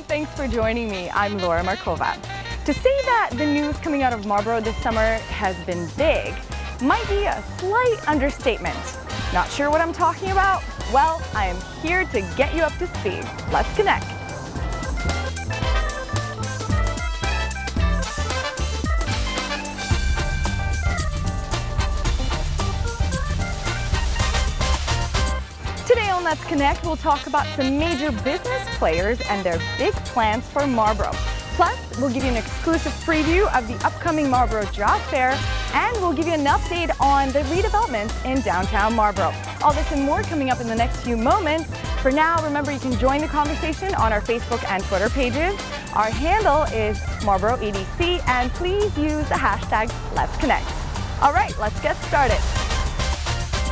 thanks for joining me. I'm Lora Markova. To say that the news coming out of Marlborough this summer has been big might be a slight understatement. Not sure what I'm talking about? Well, I am here to get you up to speed. Let's connect. Today on Let's Connect, we'll talk about some major business players and their big plans for Marlborough. Plus, we'll give you an exclusive preview of the upcoming Marlborough Job Fair, and we'll give you an update on the redevelopments in downtown Marlborough. All this and more coming up in the next few moments. For now, remember you can join the conversation on our Facebook and Twitter pages. Our handle is Marlborough EDC, and please use the hashtag Let's Connect. All right, let's get started.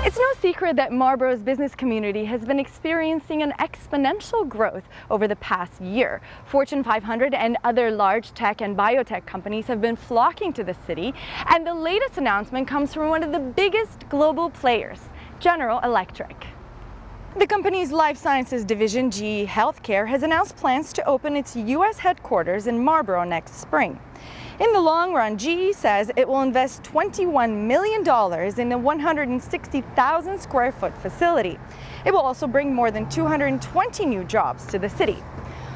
It's no secret that Marlborough's business community has been experiencing an exponential growth over the past year. Fortune 500 and other large tech and biotech companies have been flocking to the city, and the latest announcement comes from one of the biggest global players, General Electric. The company's life sciences division, GE Healthcare, has announced plans to open its U.S. headquarters in Marlborough next spring. In the long run, GE says it will invest $21 million in a 160,000 square foot facility. It will also bring more than 220 new jobs to the city.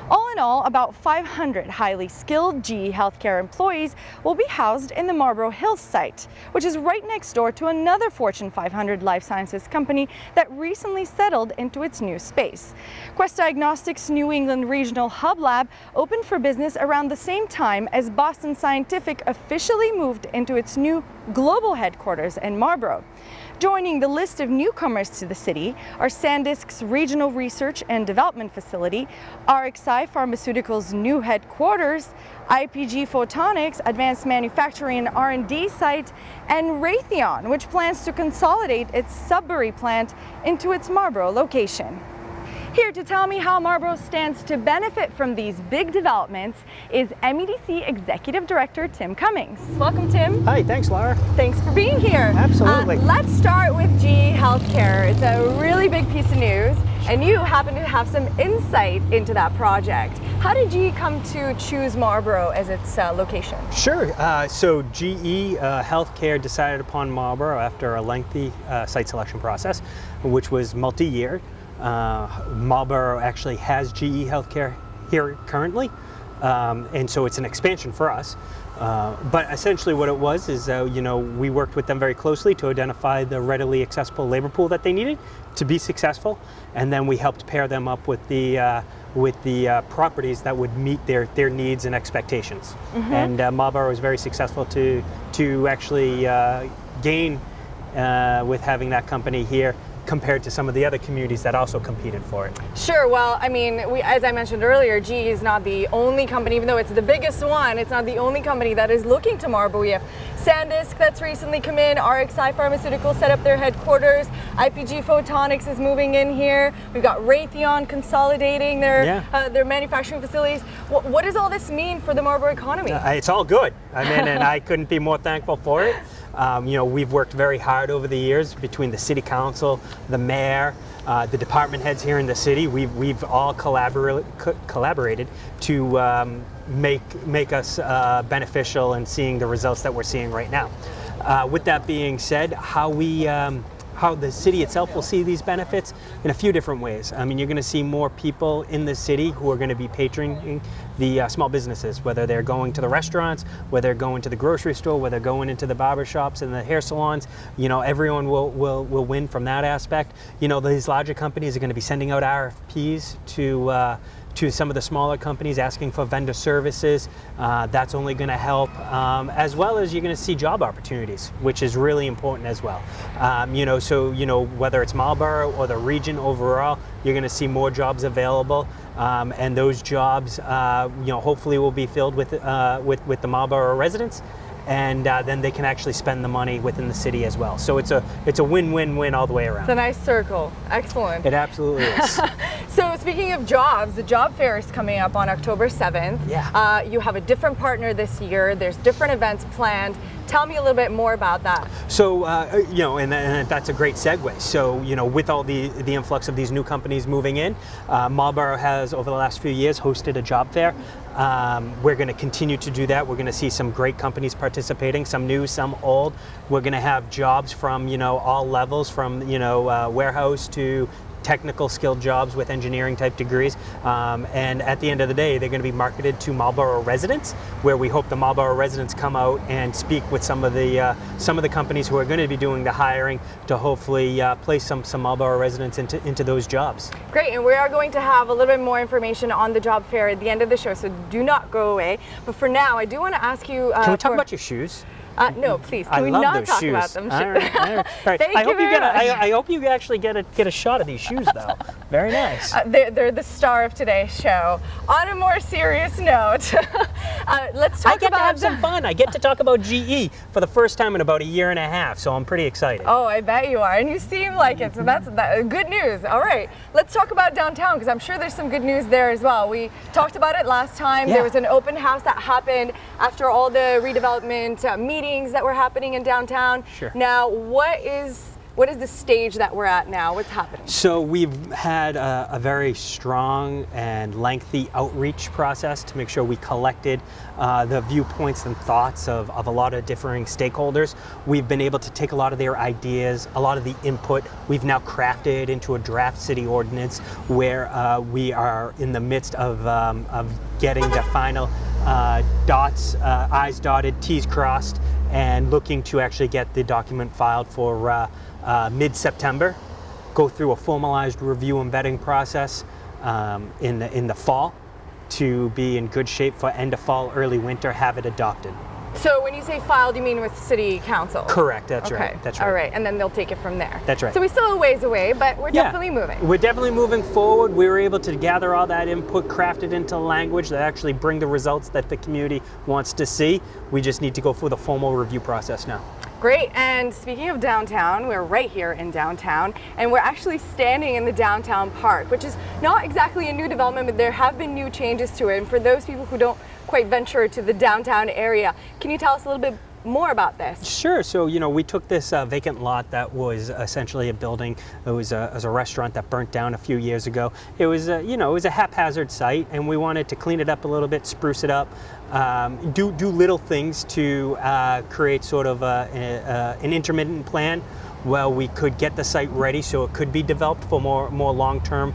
All in all, about 500 highly skilled GE Healthcare employees will be housed in the Marlborough Hills site, which is right next door to another Fortune 500 life sciences company that recently settled into its new space. Quest Diagnostics' New England Regional Hub Lab opened for business around the same time as Boston Scientific officially moved into its new global headquarters in Marlborough. Joining the list of newcomers to the city are SanDisk's Regional Research and Development Facility, RXI Pharmaceuticals' new headquarters, IPG Photonics' Advanced Manufacturing and R&D site, and Raytheon, which plans to consolidate its Sudbury plant into its Marlborough location. Here to tell me how Marlborough stands to benefit from these big developments is MEDC Executive Director Tim Cummings. Welcome, Tim. Hi, thanks, Laura. Thanks for being here. Absolutely. Let's start with GE Healthcare. It's a really big piece of news, and you happen to have some insight into that project. How did GE come to choose Marlborough as its location? Sure. So GE Healthcare decided upon Marlborough after a lengthy site selection process, which was multi-year. Marlborough actually has GE Healthcare here currently, and so it's an expansion for us. But essentially what it was is, we worked with them very closely to identify the readily accessible labor pool that they needed to be successful, and then we helped pair them up with the properties that would meet their needs and expectations. Mm-hmm. And Marlborough was very successful to actually gain with having that company here, compared to some of the other communities that also competed for it. Sure. Well, I mean, as I mentioned earlier, GE is not the only company, even though it's the biggest one, it's not the only company that is looking to Marlborough. We have SanDisk that's recently come in, RXI Pharmaceuticals set up their headquarters, IPG Photonics is moving in here, we've got Raytheon consolidating their manufacturing facilities. What does all this mean for the Marlborough economy? It's all good. I mean, and I couldn't be more thankful for it. We've worked very hard over the years between the city council, the mayor, the department heads here in the city. We've all collaborated to make us beneficial in seeing the results that we're seeing right now. With that being said, how the city itself will see these benefits in a few different ways. I mean, you're going to see more people in the city who are going to be patroning the small businesses, whether they're going to the restaurants, whether they're going to the grocery store, whether they're going into the barber shops and the hair salons. Everyone will win from that aspect. These larger companies are going to be sending out RFPs to some of the smaller companies asking for vendor services. That's only going to help, as well as you're going to see job opportunities, which is really important as well. Whether it's Marlborough or the region overall, you're going to see more jobs available, and those jobs, hopefully will be filled with the Marlborough residents. and then they can actually spend the money within the city as well. So it's a win-win-win all the way around. It's a nice circle. Excellent. It absolutely is. So speaking of jobs, the job fair is coming up on October 7th. Yeah. You have a different partner this year. There's different events planned. Tell me a little bit more about that. So, you know, and that's a great segue. So, you know, with all the influx of these new companies moving in, Marlborough has, over the last few years, hosted a job fair. We're going to continue to do that. We're going to see some great companies participating, some new, some old. We're going to have jobs from, you know, all levels, from, you know, warehouse to technical skilled jobs with engineering type degrees, and at the end of the day they're going to be marketed to Marlborough residents, where we hope the Marlborough residents come out and speak with some of the companies who are going to be doing the hiring to hopefully place some Marlborough residents into those jobs. Great, and we are going to have a little bit more information on the job fair at the end of the show, so do not go away. But for now, I do want to ask you, can we talk about your shoes? No, please. Can I we love not those talk shoes. about them? All right, all right. Thank you very much. I hope you actually get a shot of these shoes, though. Very nice. They're the star of today's show. On a more serious note, let's talk about. I get to have some fun. I get to talk about GE for the first time in about a year and a half, so I'm pretty excited. Oh, I bet you are, and you seem like it. So that's good news. All right, let's talk about downtown, because I'm sure there's some good news there as well. We talked about it last time. Yeah. There was an open house that happened after all the redevelopment meetings that were happening in downtown. Sure. Now, what is the stage that we're at now? What's happening? So we've had a very strong and lengthy outreach process to make sure we collected the viewpoints and thoughts of a lot of differing stakeholders. We've been able to take a lot of their ideas, a lot of the input. We've now crafted into a draft city ordinance where we are in the midst of getting the final dots, I's dotted, T's crossed, and looking to actually get the document filed for mid-September, go through a formalized review and vetting process in the fall to be in good shape for end of fall, early winter, have it adopted. So when you say filed, you mean with city council? Correct, that's okay. right. That's right. All right, and then they'll take it from there. That's right. So we're still a ways away, but we're definitely moving. We're definitely moving forward. We were able to gather all that input, craft it into language that actually bring the results that the community wants to see. We just need to go through the formal review process now. Great, and speaking of downtown, we're right here in downtown, and we're actually standing in the downtown park, which is not exactly a new development, but there have been new changes to it. And for those people who don't quite venture to the downtown area, can you tell us a little bit more about this? Sure. So, you know, we took this vacant lot that was essentially a building. It was a restaurant that burnt down a few years ago. It was, you know, it was a haphazard site, and we wanted to clean it up a little bit, spruce it up, do little things to create sort of an intermittent plan while we could get the site ready so it could be developed for more long-term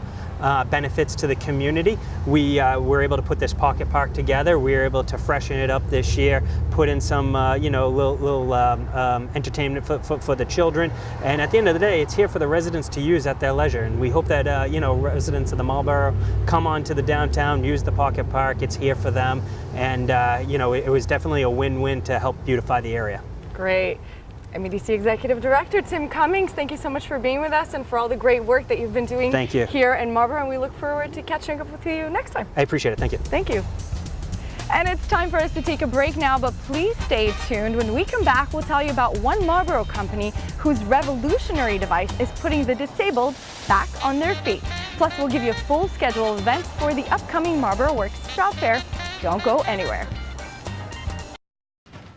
benefits to the community. We were able to put this pocket park together. We were able to freshen it up this year, put in some you know, little entertainment for the children, and at the end of the day, it's here for the residents to use at their leisure. And we hope that you know, residents of the Marlborough come onto the downtown, use the pocket park. It's here for them, and you know, it was definitely a win-win to help beautify the area. Great. MEDC Executive Director Tim Cummings, thank you so much for being with us and for all the great work that you've been doing here in Marlborough, and we look forward to catching up with you next time. I appreciate it. Thank you. Thank you. And it's time for us to take a break now, but please stay tuned. When we come back, we'll tell you about one Marlborough company whose revolutionary device is putting the disabled back on their feet. Plus, we'll give you a full schedule of events for the upcoming Marlborough Works Job Fair. Don't go anywhere.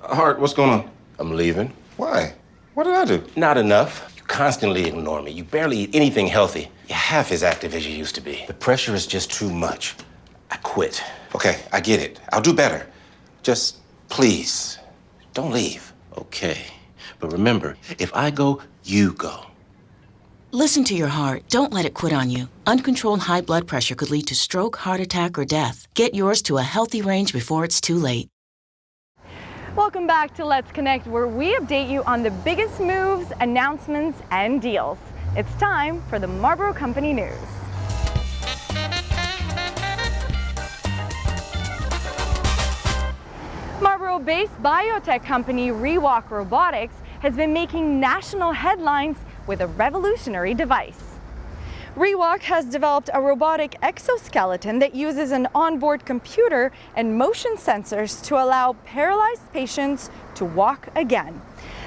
Hart, what's going on? I'm leaving. Why? What did I do? Not enough. You constantly ignore me. You barely eat anything healthy. You're half as active as you used to be. The pressure is just too much. I quit. Okay, I get it. I'll do better. Just please, don't leave. Okay. But remember, if I go, you go. Listen to your heart. Don't let it quit on you. Uncontrolled high blood pressure could lead to stroke, heart attack, or death. Get yours to a healthy range before it's too late. Welcome back to Let's Connect, where we update you on the biggest moves, announcements, and deals. It's time for the Marlborough Company News. Marlborough-based biotech company Rewalk Robotics has been making national headlines with a revolutionary device. ReWalk has developed a robotic exoskeleton that uses an onboard computer and motion sensors to allow paralyzed patients to walk again.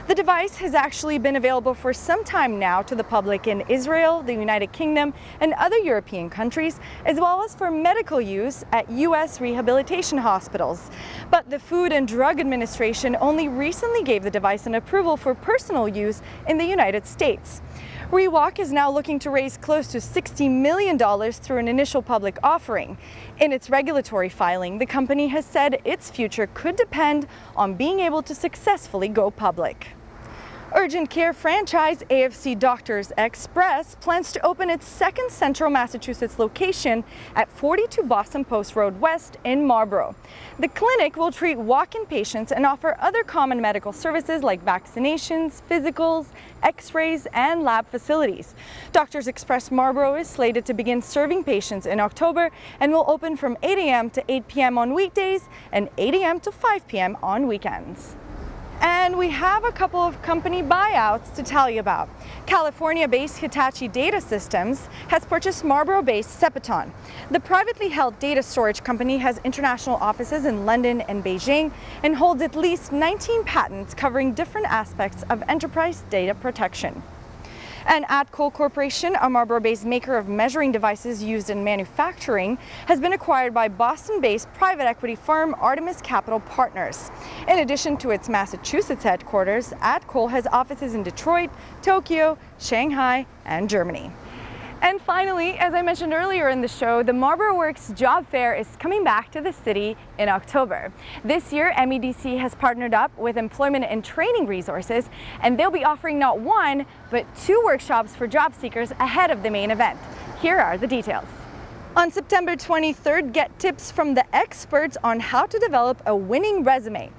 The device has actually been available for some time now to the public in Israel, the United Kingdom, and other European countries, as well as for medical use at U.S. rehabilitation hospitals. But the Food and Drug Administration only recently gave the device an approval for personal use in the United States. ReWalk is now looking to raise close to $60 million through an initial public offering. In its regulatory filing, the company has said its future could depend on being able to successfully go public. Urgent care franchise AFC Doctors Express plans to open its second Central Massachusetts location at 42 Boston Post Road West in Marlborough. The clinic will treat walk-in patients and offer other common medical services like vaccinations, physicals, x-rays, and lab facilities. Doctors Express Marlborough is slated to begin serving patients in October and will open from 8 a.m. to 8 p.m. on weekdays and 8 a.m. to 5 p.m. on weekends. And we have a couple of company buyouts to tell you about. California-based Hitachi Data Systems has purchased Marlborough-based Cepiton. The privately held data storage company has international offices in London and Beijing and holds at least 19 patents covering different aspects of enterprise data protection. And Atco Corporation, a Marlborough-based maker of measuring devices used in manufacturing, has been acquired by Boston-based private equity firm Artemis Capital Partners. In addition to its Massachusetts headquarters, Atco has offices in Detroit, Tokyo, Shanghai, and Germany. And finally, as I mentioned earlier in the show, the Marlboro Works Job Fair is coming back to the city in October. This year, MEDC has partnered up with Employment and Training Resources, and they'll be offering not one, but 2 workshops for job seekers ahead of the main event. Here are the details. On September 23rd, get tips from the experts on how to develop a winning resume.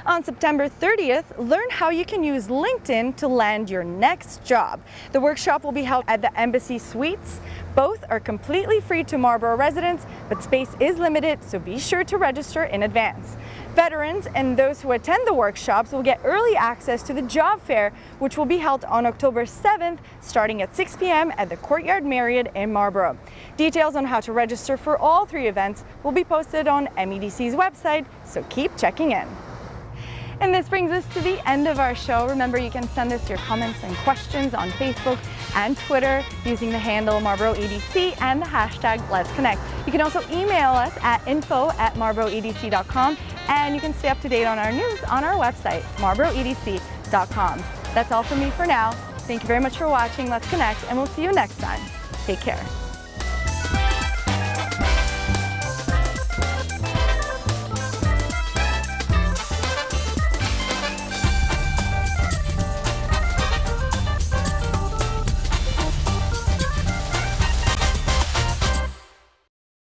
On September 30th, learn how you can use LinkedIn to land your next job. The workshop will be held at the Embassy Suites. Both are completely free to Marlborough residents, but space is limited, so be sure to register in advance. Veterans and those who attend the workshops will get early access to the job fair, which will be held on October 7th, starting at 6 p.m. at the Courtyard Marriott in Marlborough. Details on how to register for all 3 events will be posted on MEDC's website, so keep checking in. And this brings us to the end of our show. Remember, you can send us your comments and questions on Facebook and Twitter using the handle Marlboro EDC and the hashtag Let's Connect. You can also email us at info@marlboroedc.com, and you can stay up to date on our news on our website, marlboroedc.com. That's all from me for now. Thank you very much for watching Let's Connect, and we'll see you next time. Take care.